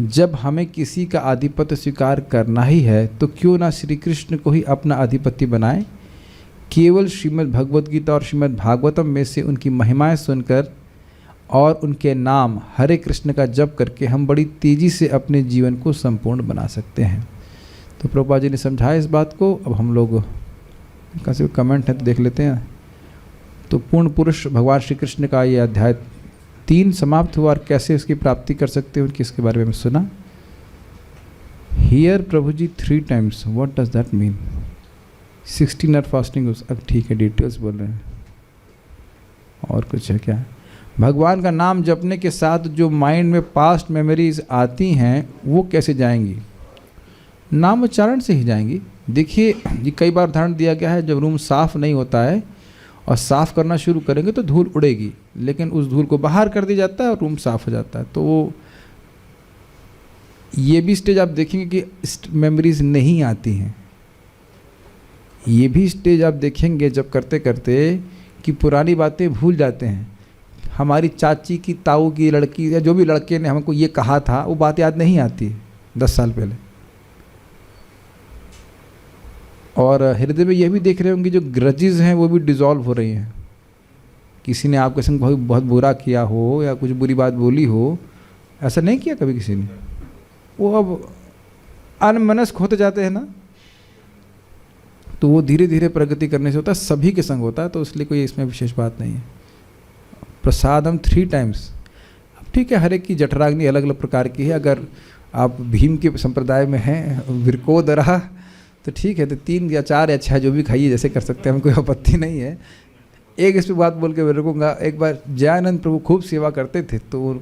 जब हमें किसी का आधिपत्य स्वीकार करना ही है तो क्यों ना श्री कृष्ण को ही अपना अधिपति बनाएं। केवल श्रीमद् भगवद गीता और श्रीमद् भागवतम में से उनकी महिमाएं सुनकर और उनके नाम हरे कृष्ण का जप करके हम बड़ी तेज़ी से अपने जीवन को संपूर्ण बना सकते हैं। तो प्रभुपाद जी ने समझाया इस बात को। अब हम लोग कहाँ से कमेंट है तो देख लेते हैं। तो पूर्ण पुरुष भगवान श्री कृष्ण का ये अध्याय 3 समाप्त हुआ और कैसे इसकी प्राप्ति कर सकते हैं उनकी, इसके बारे में सुना। Here Prabhu ji 3 times, what does that mean? 16 hour fasting. अब ठीक है, डिटेल्स बोल रहे हैं। और कुछ है क्या? भगवान का नाम जपने के साथ जो माइंड में पास्ट मेमोरीज आती हैं वो कैसे जाएंगी? नाम उच्चारण से ही जाएंगी। देखिए, ये कई बार उदाहरण दिया गया है, जब रूम साफ़ नहीं होता है और साफ़ करना शुरू करेंगे तो धूल उड़ेगी, लेकिन उस धूल को बाहर कर दिया जाता है और रूम साफ़ हो जाता है। तो वो ये भी स्टेज आप देखेंगे कि मेमोरीज नहीं आती हैं। ये भी स्टेज आप देखेंगे जब करते करते कि पुरानी बातें भूल जाते हैं। हमारी चाची की, ताऊ की लड़की या जो भी लड़के ने हमको ये कहा था वो बात याद नहीं आती 10 साल पहले। और हृदय में यह भी देख रहे होंगे जो ग्रजेस हैं वो भी डिज़ोल्व हो रही हैं। किसी ने आपके संग बहुत बुरा किया हो या कुछ बुरी बात बोली हो, ऐसा नहीं किया कभी किसी ने, वो अब अनमनस्क होते जाते हैं ना, तो वो धीरे धीरे प्रगति करने से होता है। सभी के संग होता है, तो इसलिए कोई इसमें विशेष बात नहीं है। प्रसादम 3 times। अब ठीक है, हर एक की जठराग्नि अलग अलग प्रकार की है। अगर आप भीम के संप्रदाय में हैं, विरकोदरा, तो ठीक है, तो 3 या 4 या 6 जो भी खाइए, जैसे कर सकते हैं, हमें कोई आपत्ति नहीं है। एक इस पर बात बोल के मैं रुकूंगा। एक बार जयानंद प्रभु खूब सेवा करते थे, तो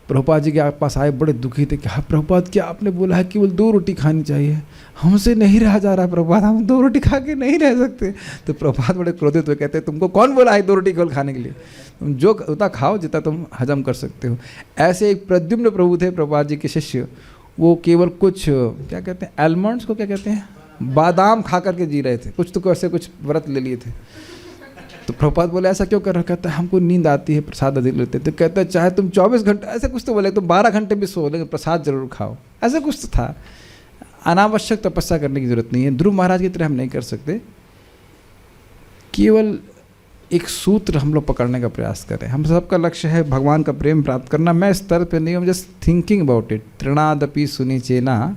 प्रभुपाद जी के पास आए, बड़े दुखी थे कि हाँ प्रभुपाद, क्या आपने बोला है केवल 2 रोटी खानी चाहिए, हमसे नहीं रहा जा रहा प्रभुपाद, हम 2 रोटी खा के नहीं रह सकते। तो प्रभुपाद बड़े क्रोधित हुए, कहते तुमको कौन बोला है 2 रोटी केवल खाने के लिए, तुम जो उतना खाओ जितना तुम हजम कर सकते हो। ऐसे एक प्रद्युम्न प्रभु थे प्रभुपाद जी के शिष्य, वो केवल कुछ क्या कहते हैं, एलमंड्स को क्या कहते हैं, बादाम खा करके जी रहे थे, कुछ तो ऐसे कुछ व्रत ले लिए थे। तो प्रभुपाद बोले ऐसा क्यों कर रहा, कहता है हमको नींद आती है, प्रसाद अधिक लेते। तो कहता है चाहे तुम 24 घंटे, ऐसे कुछ तो बोले, तुम 12 घंटे भी सो, लेकिन प्रसाद जरूर खाओ, ऐसा कुछ तो था। अनावश्यक तपस्या करने की जरूरत नहीं है, ध्रुव महाराज की तरह हम नहीं कर सकते। केवल एक सूत्र हम लोग पकड़ने का प्रयास करें। हम सबका लक्ष्य है भगवान का प्रेम प्राप्त करना। मैं इस स्तर पे नहीं हूँ, जस्ट थिंकिंग अबाउट इट। तृणादपि सुनिचेना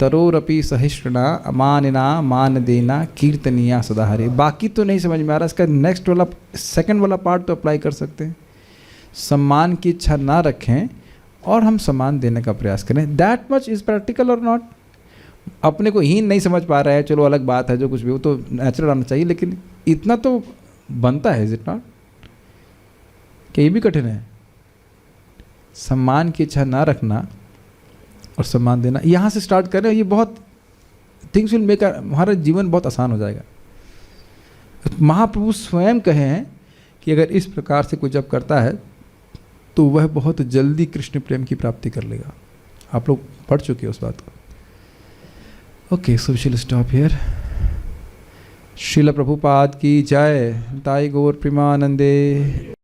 तरोरपि सहिष्णुना अमानिना मान देना कीर्तनिया सदा हरे। बाकी तो नहीं समझ में आ रहा, इसका नेक्स्ट वाला, सेकंड वाला पार्ट तो अप्लाई कर सकते हैं। सम्मान की इच्छा ना रखें और हम सम्मान देने का प्रयास करें। दैट मच इज़ प्रैक्टिकल और नॉट। अपने को हीन नहीं समझ पा रहा है, चलो अलग बात है, जो कुछ भी हो तो नेचुरल आना चाहिए, लेकिन इतना तो बनता है, इज इट नॉट? क्या ये भी कठिन है? सम्मान की इच्छा ना रखना और सम्मान देना, यहाँ से स्टार्ट करें, ये बहुत थिंग्स विल मेक, हमारा जीवन बहुत आसान हो जाएगा। महाप्रभु स्वयं कहे हैं कि अगर इस प्रकार से कोई जब करता है तो वह बहुत जल्दी कृष्ण प्रेम की प्राप्ति कर लेगा। आप लोग पढ़ चुके हो उस बात को। Okay, so we will stop here. Srila Prabhupada की जय। ताई गौर प्रेमानंदे।